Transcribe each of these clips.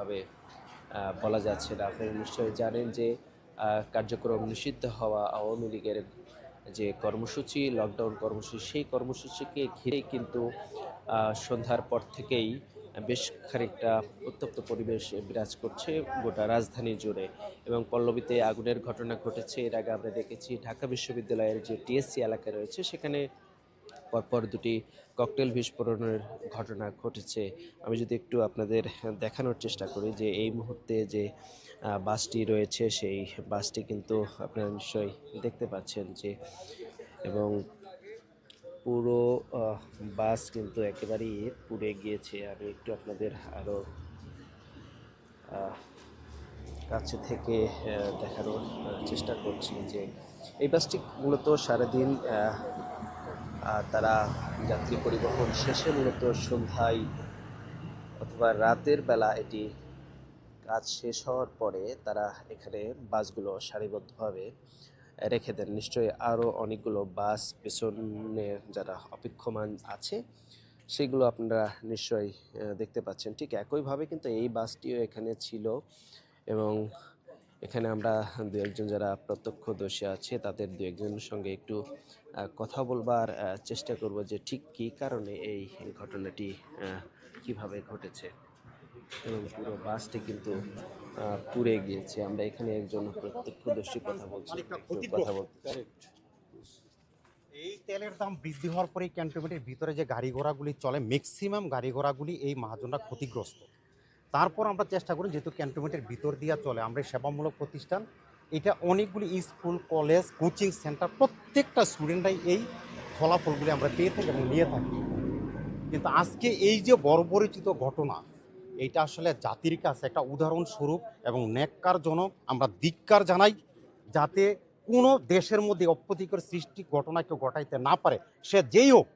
কোনোভাবে বলা যাচ্ছে না। আপনারা নিশ্চয়ই জানেন যে কার্যক্রম নিষিদ্ধ হওয়া আওয়ামী লীগের যে কর্মসূচি, লকডাউন কর্মসূচি, সেই কর্মসূচিকে ঘিরেই কিন্তু সন্ধ্যার পর থেকেই বেশ খানিকটা উত্তপ্ত পরিবেশ বিরাজ করছে গোটা রাজধানী জুড়ে। এবং পল্লবীতে আগুনের ঘটনা ঘটেছে। এর আগে আমরা দেখেছি ঢাকা বিশ্ববিদ্যালয়ের যে টিএসসি এলাকা রয়েছে সেখানে পরপর দুটি ককটেল বিস্ফোরণের ঘটনা ঘটেছে। আমি যদি একটু আপনাদের দেখানোর চেষ্টা করি যে এই মুহূর্তে যে বাসটি রয়েছে সেই বাসটি কিন্তু আপনারা নিশ্চয়ই দেখতে পাচ্ছেন যে, এবং পুরো বাস কিন্তু একেবারেই পুড়ে গিয়েছে। আমি একটু আপনাদের আরও কাছে থেকে দেখানোর চেষ্টা করছি যে এই বাসটি মূলত সারাদিন তারা যাত্রী পরিবহন শেষে মূলত সন্ধ্যায় অথবা রাতের বেলা এটি কাজ শেষ হওয়ার পরে তারা এখানে বাসগুলো সারিবদ্ধভাবে রেখে দেন। নিশ্চয়ই আরও অনেকগুলো বাস পেছনে যারা অপেক্ষমান আছে সেগুলো আপনারা নিশ্চয়ই দেখতে পাচ্ছেন। ঠিক একইভাবে কিন্তু এই বাসটিও এখানে ছিল, এবং এখানে আমরা দু একজন যারা প্রত্যক্ষদর্শী আছে তাদের দু একজনের সঙ্গে একটু কথা বলবার চেষ্টা করব যে ঠিক কী কারণে এই ঘটনাটি কিভাবে ঘটেছে। এবং পুরো বাসটি কিন্তু পুড়ে গিয়েছে। আমরা এখানে একজন প্রত্যক্ষদর্শী কথা বলছি, কথা বলতে। এই তেলের দাম বৃদ্ধি হওয়ার পরে ক্যান্টনমেন্টের ভিতরে যে গাড়ি ঘোড়াগুলি চলে ম্যাক্সিমাম গাড়ি ঘোড়াগুলি এই মহাজনরা ক্ষতিগ্রস্ত। তারপর আমরা চেষ্টা করি যেহেতু ক্যান্টনমেন্টের ভিতর দিয়ে চলে, আমরা সেবামূলক প্রতিষ্ঠান, এটা অনেকগুলি স্কুল কলেজ কোচিং সেন্টার প্রত্যেকটা স্টুডেন্টরাই এই ফলাফলগুলি আমরা পেয়ে থাকি এবং নিয়ে থাকি। কিন্তু আজকে এই যে বর্বরিচিত ঘটনা, এইটা আসলে জাতির কাছে একটা উদাহরণস্বরূপ এবং ন্যাক্কারজনক। আমরা ধিক্কার জানাই, যাতে কোনো দেশের মধ্যে অপ্রীতিকর সৃষ্টি ঘটনা কেউ ঘটাইতে না পারে, সে যেই হোক।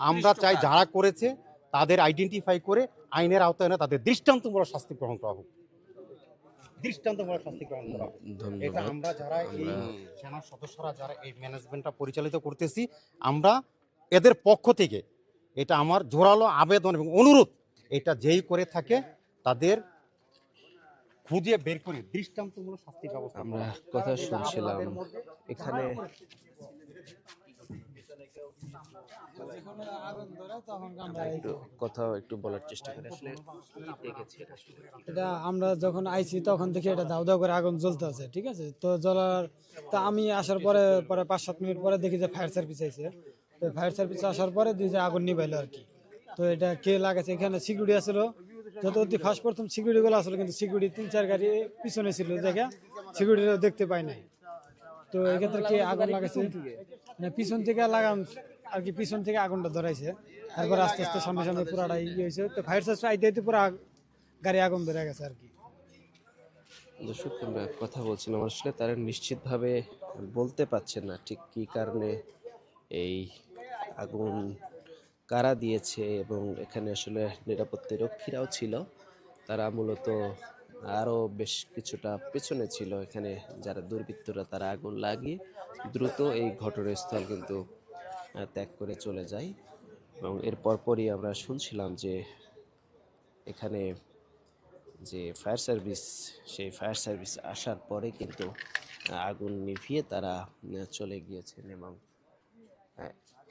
আমরা চাই যারা করেছে তাদের আইডেন্টিফাই করে আইনের আওতায় এনে তাদের দৃষ্টান্তমূলক শাস্তি গ্রহণ করা হোক, দৃষ্টান্তমূলক শাস্তি গ্রহণ করা হোক। এটা আমরা যারা এই সেনার সদস্যরা যারা এই ম্যানেজমেন্টটা পরিচালিত করতেছি, আমরা এদের পক্ষ থেকে এটা আমার জোরালো আবেদন এবং অনুরোধ, এটা যেই করে থাকে তাদের খুঁজে বের করে দৃষ্টান্তমূলক শাস্তি ব্যবস্থা। আমরা কথা শুনছিলাম এখানে কথা একটু বলার চেষ্টা করি আসলে কি দেখেছি এটা আমরা যখন আইছি তখন থেকে এটা দাউ দাউ করে আগুন জ্বলতে আছে, ঠিক আছে। তো জ্বলার তা আমি আসার পরে 5-7 মিনিট পরে দেখি যে ফায়ার সার্ভিস আইছে। তো ফায়ার সার্ভিস আসার পরে দুই যে আগুন নিভাইলো আর কি। তো এটা কে লাগাছে, এখানে সিকিউরিটি আসছিল, যত অতি ফার্স্ট প্রথম সিকিউরিটিগুলো আসলো, কিন্তু সিকিউরিটি 3-4 গাড়ি পিছনে ছিল, দেখে সিকিউরিটিও দেখতে পাই নাই। তো এক্ষেত্রে কে আগুন লাগাইছে, মানে পিছন থেকে লাগাম আর কি, পিছন থেকে আগুনটা ধরাইছে। তারপর আস্তে আস্তে সামনে সামনে পুরাটাই ইয়ে হয়েছে। তো ফায়ার সার্ভিস আইতে আইতে পুরো গাড়ি আগুন ধরে গেছে আর কি। দর্শক আমরা কথা বলছিলাম, আসলে তারা নিশ্চিতভাবে বলতে পারছেন না ঠিক কী কারণে এই আগুন কারা দিয়েছে, এবং এখানে আসলে নিরাপত্তা রক্ষীরাও ছিল, তারা মূলত আরও বেশ কিছুটা পেছনে ছিল। এখানে যারা দুর্বৃত্তরা তারা আগুন লাগিয়ে দ্রুত এই ঘটনাস্থল কিন্তু ত্যাগ করে চলে যায়। এবং এর পরপরই আমরা শুনছিলাম যে এখানে যে ফায়ার সার্ভিস, সেই ফায়ার সার্ভিস আসার পরে কিন্তু আগুন নিভিয়ে তারা চলে গিয়েছেন। এবং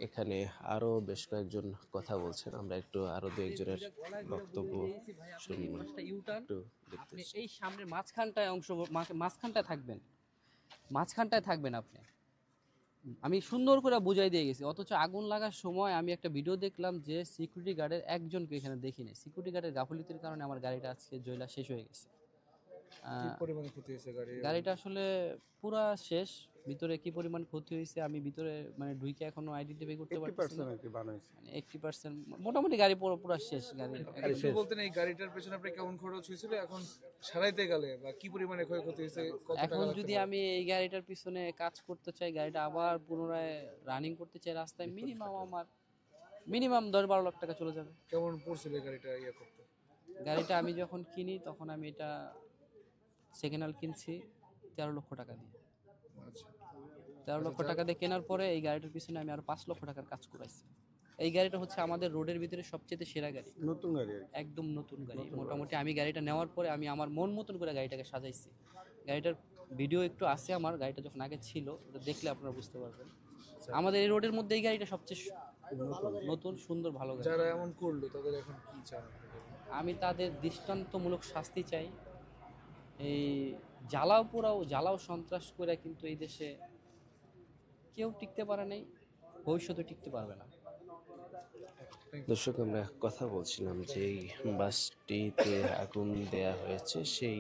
এখানে আরও বেশ কয়েকজন কথা বলছেন, আমরা একটু আরও দু একজনের বক্তব্য শুনবো। একটু আপনি এই সামনের মাঝখানটায় মাঝখানটায় থাকবেন, মাঝখানটায় থাকবেন আপনি। আমি সুন্দর করে বুঝাই দিয়ে গেছি, অথচ আগুন লাগার সময় আমি একটা ভিডিও দেখলাম যে সিকিউরিটি গার্ডের একজনকে এখানে দেখিনি। সিকিউরিটি গার্ডের গাফিলতির কারণে আমার গাড়িটা আজকে জ্বলা শেষ হয়ে গেছে। গাড়িটা আসলে পুরা শেষ। ভিতরে কি পরিমাণ ক্ষতি হয়েছে আমি ভিতরে মানে ঢুকে এখনো আইডেন্টিফাই করতে পারতেছি না। মানে 80% মোটামুটি গাড়ি পুরো শেষ। গাড়ি শেষ বলতে এই গাড়িটার পেছনে আপনি কেমন খরচ হয়েছিল, এখন সারাইতে গেলে বা কি পরিমাণে ক্ষয়ক্ষতি হয়েছে, কত টাকা এখন যদি আমি এই গাড়িটার পিছনে কাজ করতে চাই, গাড়িটা আবার পুনরায় রানিং করতে চাই রাস্তায়, মিনিমাম 10-12 লাখ টাকা চলে যাবে। কেমন পড়ছিল গাড়িটা ইয়ে করতে? গাড়িটা আমি যখন কিনি তখন আমি এটা সেকেন্ড হ্যান্ড কিনছি 13 লক্ষ টাকা দিয়ে। আচ্ছা, 13 লক্ষ টাকা দিয়ে কেনার পরে এই গাড়িটার পিছনে আমি আরো 5 লক্ষ টাকার কাজ করাইছি। এই গাড়িটা হচ্ছে আমাদের রোডের ভিতরে সবচেয়ে সেরা গাড়ি, নতুন গাড়ি আর কি। একদম নতুন গাড়ি। মোটামুটি আমি গাড়িটা নেওয়ার পরে আমি আমার মন মতন করে গাড়িটাকে সাজাইছি। গাড়িটার ভিডিও একটু আছে আমার, গাড়িটা যখন আগে ছিল ওটা দেখলে আপনারা বুঝতে পারবেন। আমাদের এই রোডের মধ্যে এই গাড়িটা সবচেয়ে নতুন সুন্দর ভালো গাড়ি। যারা এমন করলো তাদের এখন কি চান? আমি তাদের দৃষ্টান্তমূলক শাস্তি চাই। এই জ্বালাও সন্ত্রাস করে কিন্তু এই দেশে কেউ টিকতে পারে নাই, ভবিষ্যতে টিকতে পারবে না। দর্শক, আমরা কথা বলছিলাম যে এই বাসটিতে আগুন দেয়া হয়েছে, সেই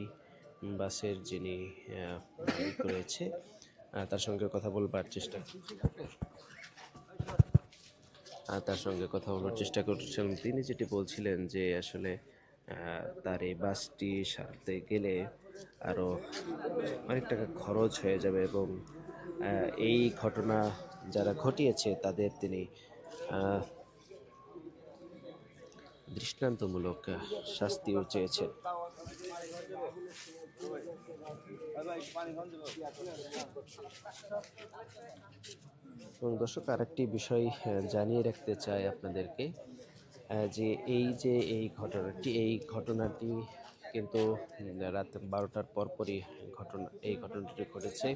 বাসের যিনি মালিক রয়েছে তার সঙ্গে কথা বলবার চেষ্টা করছিলাম। তিনি যেটি বলছিলেন যে আসলে তার এই বাসটি সারতে গেলে আরও অনেক টাকা খরচ হয়ে যাবে এবং এই ঘটনা যারা ঘটিয়েছে তাদের তিনি দৃষ্টান্তমূলক শাস্তিও চেয়েছেন। এবং দর্শক, আরেকটি বিষয় জানিয়ে রাখতে চাই আপনাদেরকে, যে এই ঘটনাটি কিন্তু রাত 12টার পরপরই এই ঘটনাটি ঘটেছে।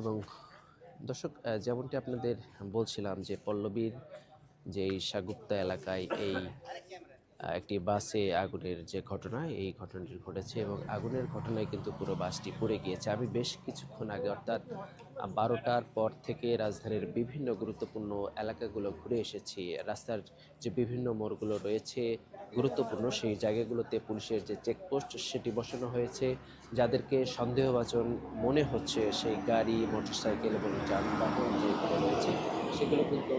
এবং দর্শক, যেমনটি আপনাদের বলছিলাম যে পল্লবীর যে এই সাগুপ্তা এলাকায় একটি বাসে আগুনের যে ঘটনা, এই ঘটনাটি ঘটেছে এবং আগুনের ঘটনায় কিন্তু পুরো বাসটি পুড়ে গিয়েছে। আমি বেশ কিছুক্ষণ আগে অর্থাৎ 12টার পর থেকে রাজধানীর বিভিন্ন গুরুত্বপূর্ণ এলাকাগুলো ঘুরে এসেছি। রাস্তার যে বিভিন্ন মোড়গুলো রয়েছে গুরুত্বপূর্ণ, সেই জায়গাগুলোতে পুলিশের যে চেকপোস্ট সেটি বসানো হয়েছে। যাদেরকে সন্দেহভাজন মনে হচ্ছে সেই গাড়ি, মোটরসাইকেল এবং যানবাহন যেগুলো রয়েছে সেগুলো কিন্তু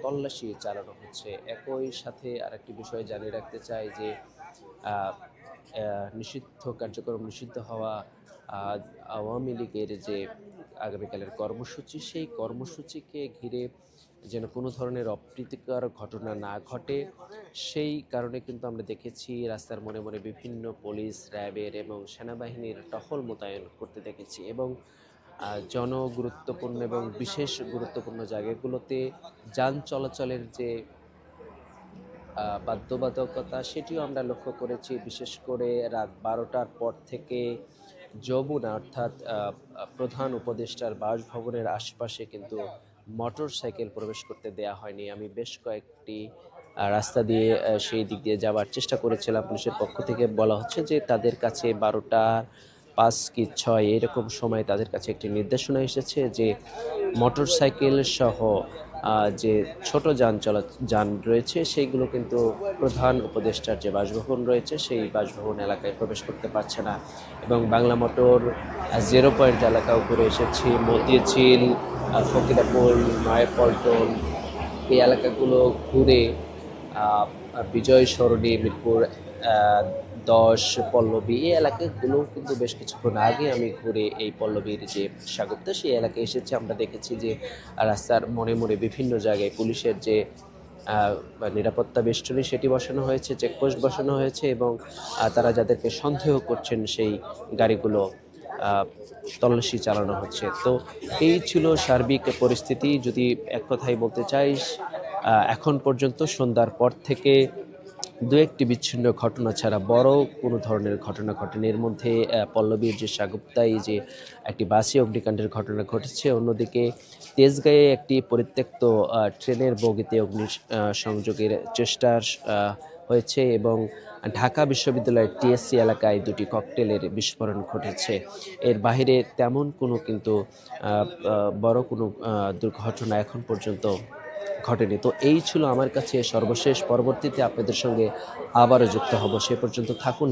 তল্লাশি চালানো হচ্ছে। একই সাথে আরেকটি বিষয় জানিয়ে রাখতে চাই যে নিষিদ্ধ হওয়া আওয়ামী লীগের যে আগামীকালের কর্মসূচি, সেই কর্মসূচিকে ঘিরে যেন কোনো ধরনের অপ্রীতিকর ঘটনা না ঘটে, সেই কারণে কিন্তু আমরা দেখেছি রাস্তার মনে মনে বিভিন্ন পুলিশ, র্যাবের এবং সেনাবাহিনীর টহল মোতায়েন করতে দেখেছি। এবং জনগুরুত্বপূর্ণ এবং বিশেষ গুরুত্বপূর্ণ জায়গাগুলোতে যান চলাচলের যে বাধ্যবাধকতা সেটিও আমরা লক্ষ্য করেছি। বিশেষ করে রাত 12টার পর থেকে যমুনা অর্থাৎ প্রধান উপদেষ্টার বাসভবনের আশপাশে কিন্তু মোটর সাইকেল প্রবেশ করতে দেয়া হয়নি। আমি বেশ কয়েকটি রাস্তা দিয়ে সেই দিক দিয়ে যাওয়ার চেষ্টা করেছিলাম। পুলিশের পক্ষ থেকে বলা হচ্ছে যে তাদের কাছে 12টার 5 কি 6 এরকম সময় তাদের কাছে একটি নির্দেশনা এসেছে যে মোটর সাইকেল সহ যে ছোট যান রয়েছে সেইগুলো কিন্তু প্রধান উপদেষ্টার যে বাসভবন রয়েছে সেই বাসভবন এলাকায় প্রবেশ করতে পারছে না। এবং বাংলা মোটর 0 পয়েন্ট এলাকাও ঘুরে এসেছি, মতিঝিল, ফকিরাপুর, নয়াপল্টন এই এলাকাগুলো ঘুরে বিজয় সরণি, মিরপুর 10, পল্লবী এই এলাকাগুলো কিন্তু বেশ কিছুক্ষণ আগে আমি ঘুরে এই পল্লবীর যে সাগুপ্তা সেই এলাকায় এসেছি। আমরা দেখেছি যে রাস্তার মোড়ে মোড়ে বিভিন্ন জায়গায় পুলিশের যে নিরাপত্তা বেষ্টনী সেটি বসানো হয়েছে, চেকপোস্ট বসানো হয়েছে এবং তারা যাদেরকে সন্দেহ করছেন সেই গাড়িগুলো তল্লাশি চালানো হচ্ছে। তো এই ছিল সার্বিক পরিস্থিতি। যদি এক কথাই বলতে চাই, এখন পর্যন্ত সন্ধ্যার পর থেকে দু একটি বিচ্ছিন্ন ঘটনা ছাড়া বড় কোনো ধরনের ঘটনা ঘটেনি। এর মধ্যে পল্লবীর যে সাগুপ্তায় যে একটি বাসে অগ্নিকাণ্ডের ঘটনা ঘটেছে, অন্যদিকে তেজগাঁয়ে একটি পরিত্যক্ত ট্রেনের বগিতে সংযোগের চেষ্টা হয়েছে এবং ঢাকা বিশ্ববিদ্যালয়ের টিএসসি এলাকায় 2টি ককটেলের বিস্ফোরণ ঘটেছে। এর বাইরে তেমন কোনো কিন্তু বড় কোনো দুর্ঘটনা এখন পর্যন্ত ঘটেনি। তো এই ছিল আমার কাছে সর্বশেষ। পরবর্তীতে আপনাদের সঙ্গে আবারও যুক্ত হব। সে পর্যন্ত থাকুন।